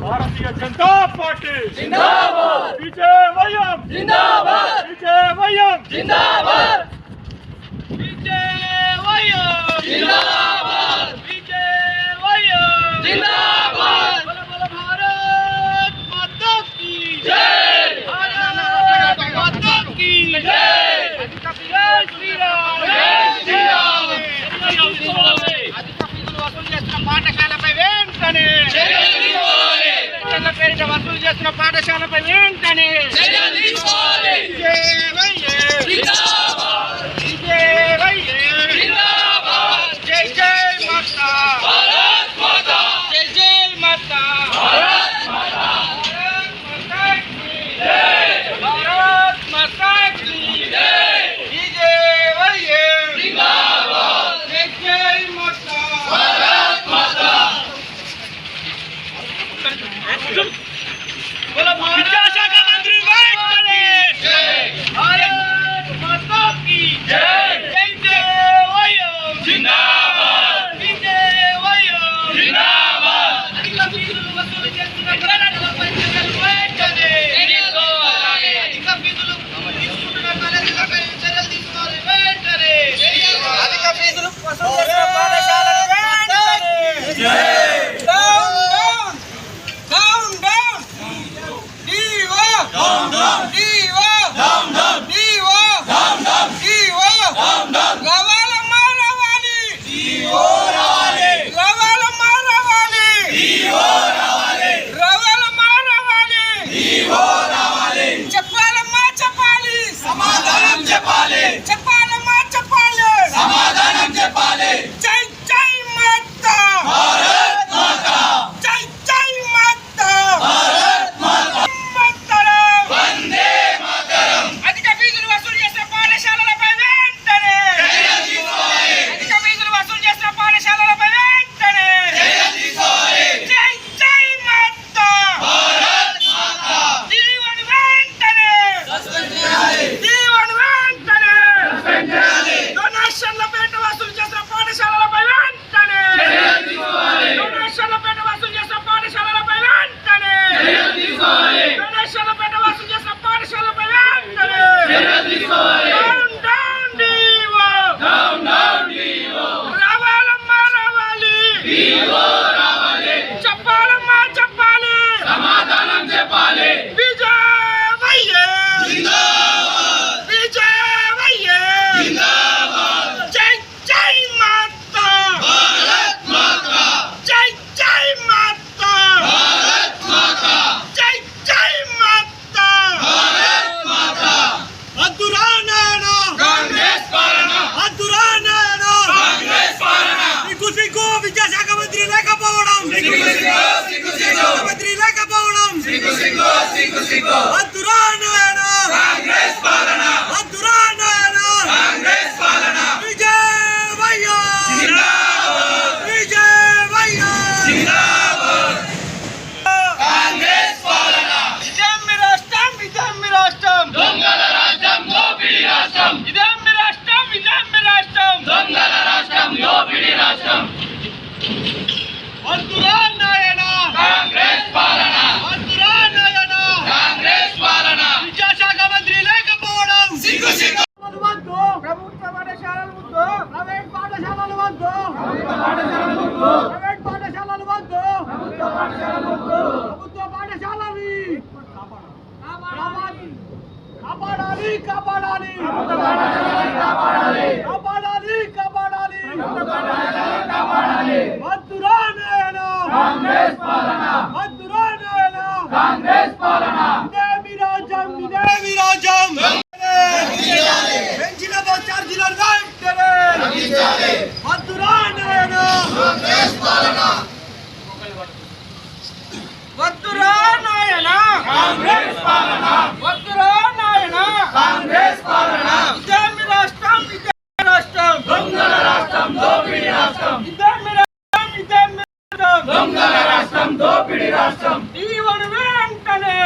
Bharatiya Janata party जिंदाबाद, विजयवयम जिंदाबाद, विजयवयम जिंदाबाद, विजयवयम जिंदाबाद, विजयवयम जिंदाबाद। बोलो बोलो भारत माता की जय, भारत माता की जय, जय श्री राम, जय श्री राम। వసూలు చేస్తున్న పాఠశాలపై వెంటనే పేరిట వసూలు చేస్తున్న పాఠశాలపై వెంటనే జై జై మాతా, జై జై మాతా, భారత్ మాతా కీ జై, జై మాతా, विद्याशाख मंत्री भारत माता की जय, जय जयवयम जिंदाबाद, विजयवयम जिंदाबाद। अधिक फीజులు వసూలు చేస్తున్న కాలేజీలపై చర్యలు వెంటనే తీసుకోవాలి, అధిక ఫీజులు తీసుకుంటున్న కాలేజీలపై చర్యలు తీసుకోవాలి వెంటనే, అధిక ఫీజులు వసూలు చేస్తున్న పాఠశాలలు వెంటనే దొంగల రాష్ట్రం దోపిడీ రాష్ట్రం ఈవను వెంటనే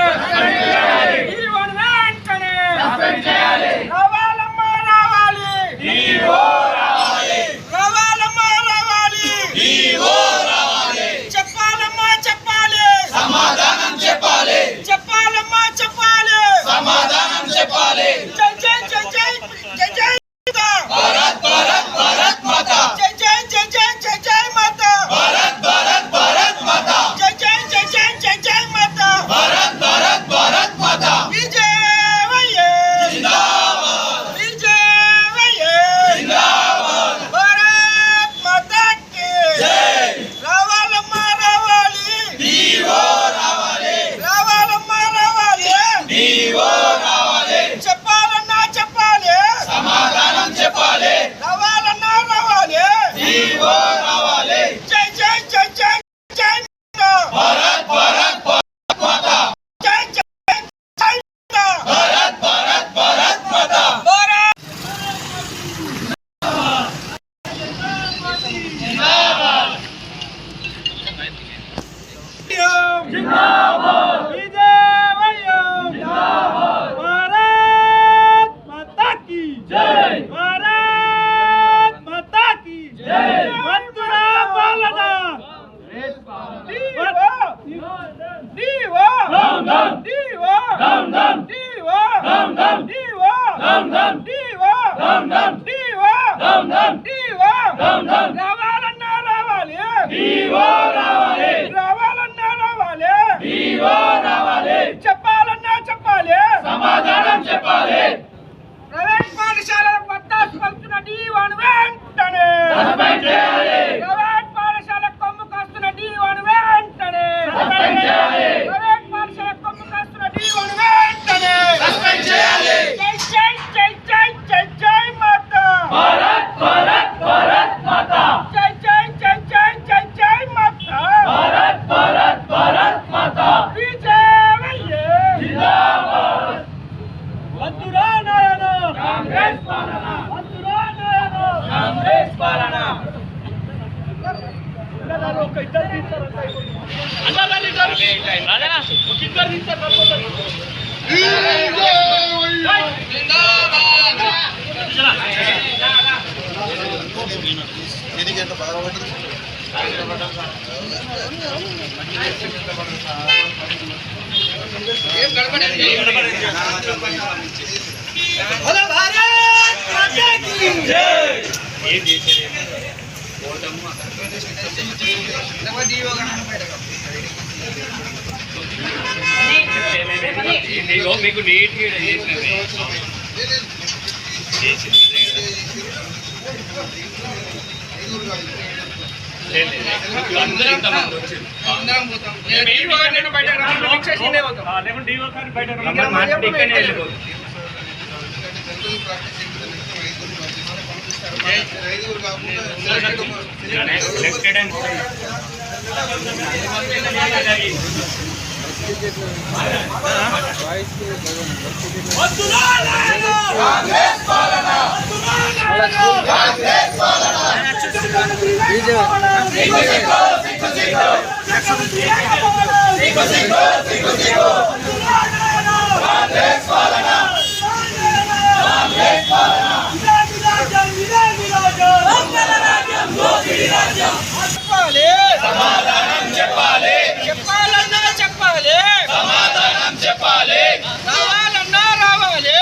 సస్పెండ్ చేయాలి రావాలమ్మ రావాలి ఈవో రావాలి రావాలమ్మ రావాలి ఈవో రావాలి చెప్పాలమ్మ చెప్పాలి సమాధానం చెప్పాలి చెప్పాలమ్మ చెప్పాలి సమాధానం చెప్పాలి జై జై జై జై జై జై భారత్ భారత్ భారత్ మాతా జై జై జై జై జై జై మాతా భారత్ భారత్ భారత్ మాతా జై జై జై జై జై జై మాతా భారత్ భారత్ భారత్ మాతా విజయవయ్యే జిందాబాద్ విజయవయ్యే జిందాబాద్ భారత్ మాతా కి జై రావాలమ్మ రావాలి ఈవో రావాలి రావాలమ్మ రావాలి ఈవో రావాలి చెప్పాలన్నా చెప్పాలి సమాధానం చెప్పాలి రావాలన్నా రావాలి ఈవో రావాలి జై జై జై జై జై భారత్ భారత్ భారత్ మాతా జై జై జై భారత్ భారత్ భారత్ మాతా భారత్ జిందాబాద్ జిందాబాద్ విజయవయ్యం జిందాబాద్ భారత్ మాతా కీ జై భారత్ మాతా కీ జై వంతురా పాలన దీవో దమ్ దమ్ దీవో దమ్ దమ్ దీవో దమ్ దమ్ దీవో దమ్ దమ్ దీవో దమ్ దమ్ దీవో దమ్ దమ్ దీవో దమ్ దమ్ రావాలన్నా రావాలి దీవో రావాలి రావాలన్నా రావాలి దీవో రావాలి చెప్పాలన్నా చెప్పాలి సమాధానం చెప్పాలి ప్రైవేట్ పాఠశాలకు వత్తాసు పలుకుతున్న డీవాను వెంటనే సస్పెండ్ చేయాలి ప్రైవేట్ పాఠశాలకు కొమ్ము కాస్తున్న డీవాను వెంటనే సస్పెండ్ చేయాలి ప్రైవేట్ పాఠశాలకు కొమ్ము కాస్తున్న డీవాను వెంటనే సస్పెండ్ చేయాలి జై జై జై జై జై జై మాతా భారత్ భారత్ భారత్ మాతా జై జై జై జై జై జై మాతా భారత్ భారత్ భారత్ మాతా విజయవయ్యే జిందాబాద్ వంతురా నాయన కాంగ్రెస్ పాలన వంతురా నాయన కాంగ్రెస్ పాలన అన్నదాలు ఒక ఇద్దరు తీస్తారు అన్నదాలు ఇద్దరు రాజనా ఒక ఇద్దరు తీస్తారు జిందాబాద్ దీనికి ఎంత బాగా పడుతుంది హలో భారత్ మాతా కీ జై ఏం చేశారు మీకు నీట్గా సమాధానం చెప్పాలి చెప్పాలన్నా చెప్పాలి సమాధానం చెప్పాలి రావాలన్నా రావాలి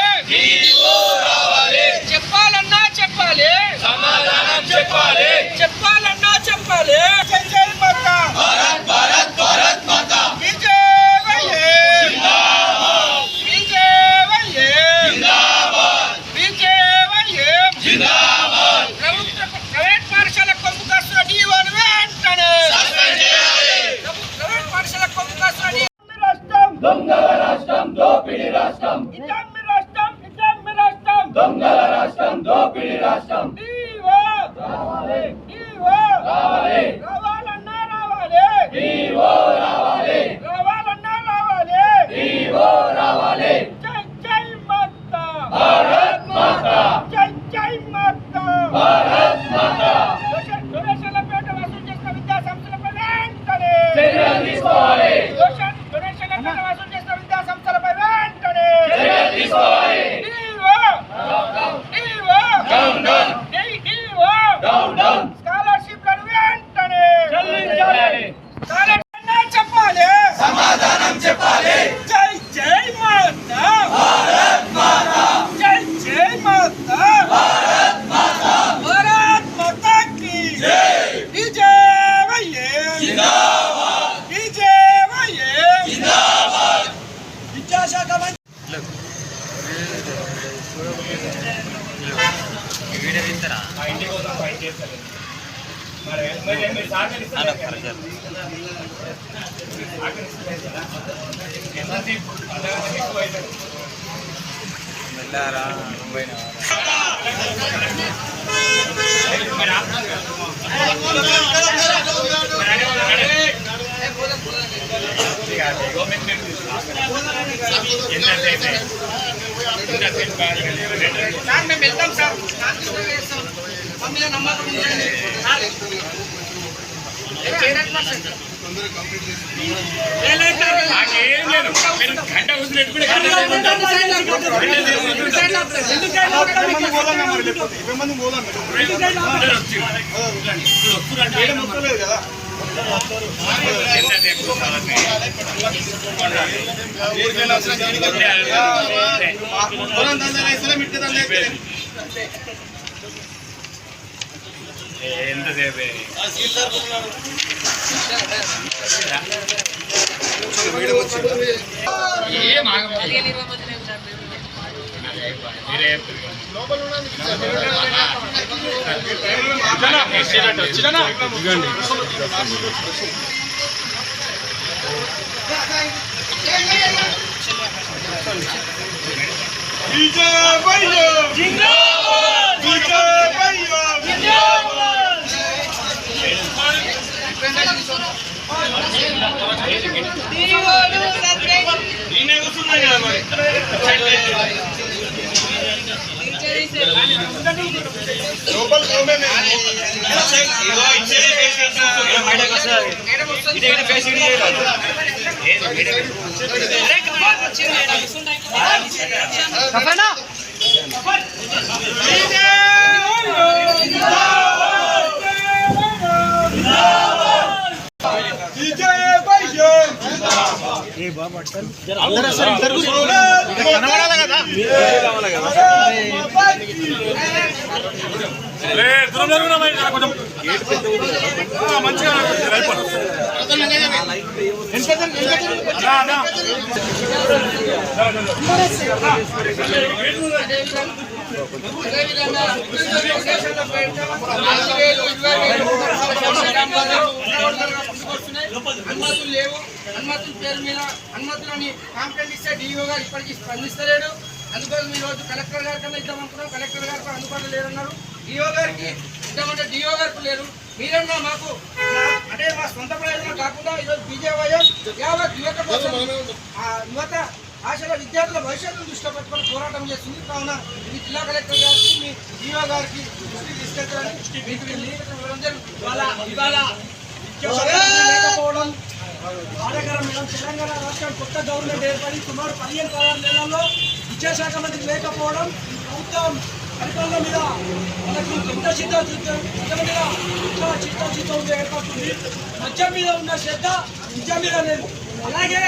రావాలి చెప్పాలన్నా చెప్పాలి సమాధానం చెప్పాలి చెప్పాలన్నా చెప్పాలి జై జై మాతా భారత్ భారత్ భారత్ మాతా విజయవయ్యే జిందాబాద్ విజయవయ్యే జిందాబాద్ విజయవయ్యే జిందాబాద్ ప్రైవేట్ పాఠశాల కొమ్ము కాస్తున్న డీవాను వెంటనే సస్పెండ్ చేయాలి మేము వెళ్తాం సార్, నమ్మకం ఎంతసేపు అనుమతులు లేవు. అనుమతుల పేరు మీద అనుమతులని కాంప్లైంట్ ఇస్తే డిఓ గారు ఇప్పటికీ స్పందిస్తలేడు. అందుకోసం ఈ రోజు కలెక్టర్ గారి కన్నా ఇద్దామనుకున్నాం. కలెక్టర్ గారికి అందుబాటులో లేరన్నారు. డిఓ గారికి ఇద్దామంటే డిఓ గారికి లేరు. మీరన్నా మాకు అంటే మా సొంత ప్రయోజనం కాకుండా ఈరోజు బీజేవైఎం యావత్ యువత కోసం యువత ఆశల విద్యార్థుల భవిష్యత్తును దృష్టిలో పెట్టుకొని పోరాటం చేస్తుంది. కావున మీ జిల్లా కలెక్టర్ గారికి మీ డిఓ గారికి దృష్టికి తీసుకెళ్తారని లేకపోవడం బాధాకరం మేడం. తెలంగాణ రాష్ట్రం కొత్త గవర్నమెంట్ ఏర్పడి సుమారు 15-16 నెలల్లో విద్యాశాఖ మంత్రి లేకపోవడం ప్రభుత్వం పరిపాలన మీద మనకు ఎంత చిత్తచిత్తం ఏర్పడుతుంది. మద్యం మీద ఉన్న శ్రద్ధ విద్య మీద లేదు. అలాగే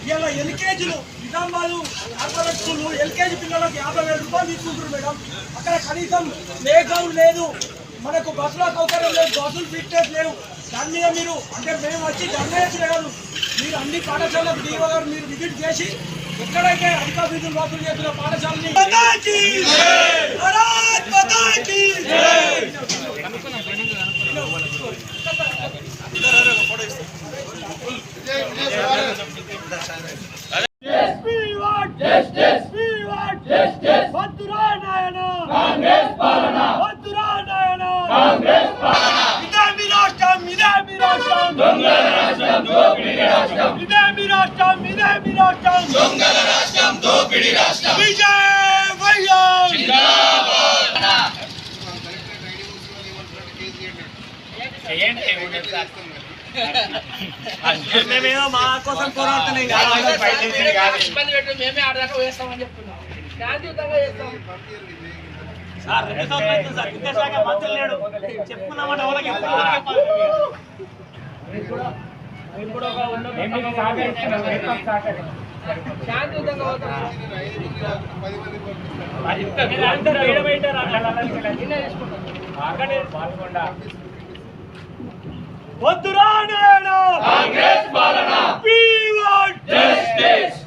ఇలా ఎల్కేజీలు నిజామాబాద్ కార్పొరేట్ స్కూళ్ళు ఎల్కేజీ పిల్లలకు 50,000 రూపాయలు తీసుకుంటారు మేడం. అక్కడ కనీసం ప్లే గ్రౌండ్ లేదు, మనకు బస్సుల సౌకర్యం లేదు, బస్సులు ఫిట్నెస్ లేవు. దాని మీద మీరు అంటే మేము వచ్చి ధర్మేసి కాదు, మీరు అన్ని పాఠశాలకు డిఓ గారు మీరు విజిట్ చేసి ఎక్కడైతే అధిక విధులు వసూలు చేస్తున్న పాఠశాలని మా కోసం పోరాడుతున్నాయి. మేమే ఆడదాకా వేస్తామని చెప్తున్నాం. శాంతియుతంగా చేస్తాం సార్. విద్యాశాఖ మంత్రులు లేడు చెప్పుకున్నామంటే వాళ్ళకి శాంతియుతంగా వద్దురా కాంగ్రెస్ పాలన. We want justice.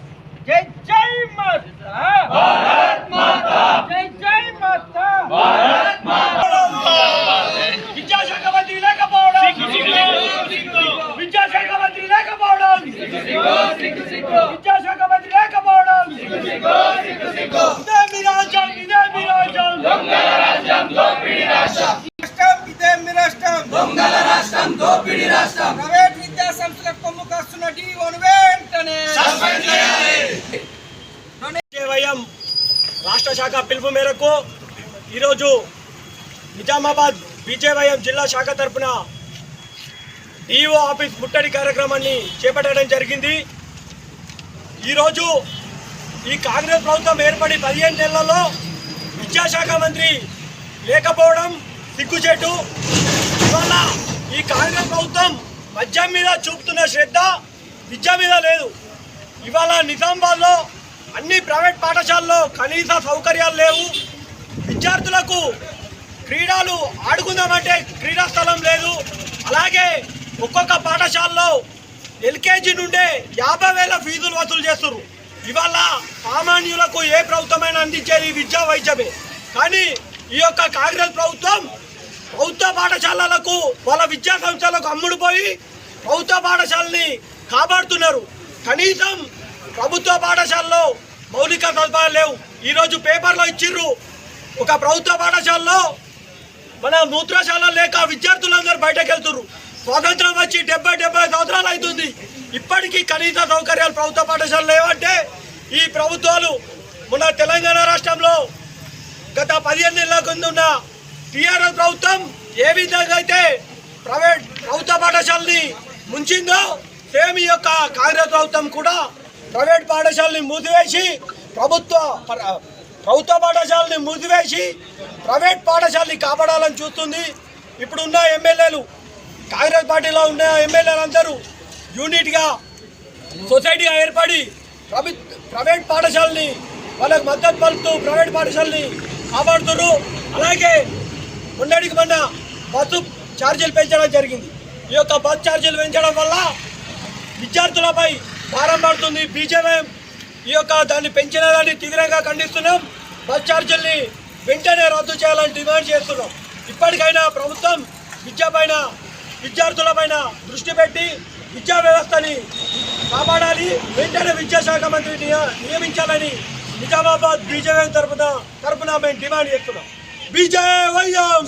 జై జై మాతా భారత్ మాతా. జై జై మాతా భారత్ మాతా. జమ్మి రాష్ట్రం, దొంగల రాష్ట్రం, దోపిడీ రాష్ట్రం. ప్రైవేట్ విద్యా సంస్థలకు కొమ్ము కాస్తున్న డిఓను వెంటనే సస్పెండ్ చేయాలి. వైఎం రాష్ట్ర శాఖ పిలుపు మేరకు ఈరోజు నిజామాబాద్ బీజేవైఎం జిల్లా శాఖ తరఫున డిఓ ఆఫీస్ ముట్టడి కార్యక్రమాన్ని చేపట్టడం జరిగింది. ఈరోజు ఈ కాంగ్రెస్ ప్రభుత్వం ఏర్పడి 15 నెలలలో విద్యాశాఖ మంత్రి లేకపోవడం సిగ్గుచేటు. ఇవాళ ఈ కాంగ్రెస్ ప్రభుత్వం మద్యం మీద చూపుతున్న శ్రద్ధ విద్య మీద లేదు. ఇవాళ నిజామాబాద్లో అన్ని ప్రైవేట్ పాఠశాలలో కనీస సౌకర్యాలు లేవు. విద్యార్థులకు క్రీడలు ఆడుకుందామంటే క్రీడా స్థలం లేదు. అలాగే ఒక్కొక్క పాఠశాలలో ఎల్కేజీ నుండే 50,000 ఫీజులు వసూలు చేస్తున్నారు. ఇవాళ సామాన్యులకు ఏ ప్రభుత్వమైనా అందించేది విద్యా వైద్యమే. కానీ ఈ యొక్క కాంగ్రెస్ ప్రభుత్వం ప్రభుత్వ పాఠశాలలకు వాళ్ళ విద్యా సంస్థలకు అమ్ముడుపోయి ప్రభుత్వ పాఠశాలని కాపాడుతున్నారు. కనీసం ప్రభుత్వ పాఠశాలలో మౌలిక సదుపాయాలు లేవు. ఈరోజు పేపర్లో ఇచ్చిర్రు, ఒక ప్రభుత్వ పాఠశాలలో మన మూత్రశాల లేక విద్యార్థులందరూ బయటకు వెళ్తున్నారు. స్వాతంత్రం వచ్చి 70 సంవత్సరాలు అవుతుంది. ఇప్పటికీ కనీస సౌకర్యాలు ప్రభుత్వ పాఠశాలలు లేవంటే ఈ ప్రభుత్వాలు మన తెలంగాణ రాష్ట్రంలో గత 15 నెలల కింద ఉన్న టీఆర్ఎస్ ప్రభుత్వం ఏ విధంగా అయితే ప్రభుత్వ పాఠశాలని ముంచిందో సేమ్ ఈ యొక్క కాంగ్రెస్ ప్రభుత్వం కూడా ప్రైవేట్ పాఠశాలని మూసివేసి ప్రభుత్వ పాఠశాలని మూసివేసి ప్రైవేట్ పాఠశాలని కాపాడాలని చూస్తుంది. ఇప్పుడున్న ఎమ్మెల్యేలు, కాంగ్రెస్ పార్టీలో ఉన్న ఎమ్మెల్యేలు అందరూ యూనిట్గా సొసైటీగా ఏర్పడి ప్రైవేట్ పాఠశాలని వాళ్ళకి మద్దతు పలుకుతూ ప్రైవేట్ పాఠశాలని కాపాడుతున్నారు. అలాగే మొన్నటికి మొన్న బస్సు ఛార్జీలు పెంచడం జరిగింది. ఈ యొక్క బస్ ఛార్జీలు పెంచడం వల్ల విద్యార్థులపై భారం పడుతుంది. బీజేపీ ఈ యొక్క దాన్ని పెంచిన దాన్ని తీవ్రంగా ఖండిస్తున్నాం. బస్ ఛార్జీల్ని వెంటనే రద్దు చేయాలని డిమాండ్ చేస్తున్నాం. ఇప్పటికైనా ప్రభుత్వం విద్యపైన విద్యార్థులపైన దృష్టి పెట్టి విద్యా వ్యవస్థని కాపాడాలి. వెంటనే విద్యాశాఖ మంత్రి నియమించాలని నిజామాబాద్ బీజేపీ తరఫున మేము డిమాండ్ చేస్తున్నాం. బీజేవైఎం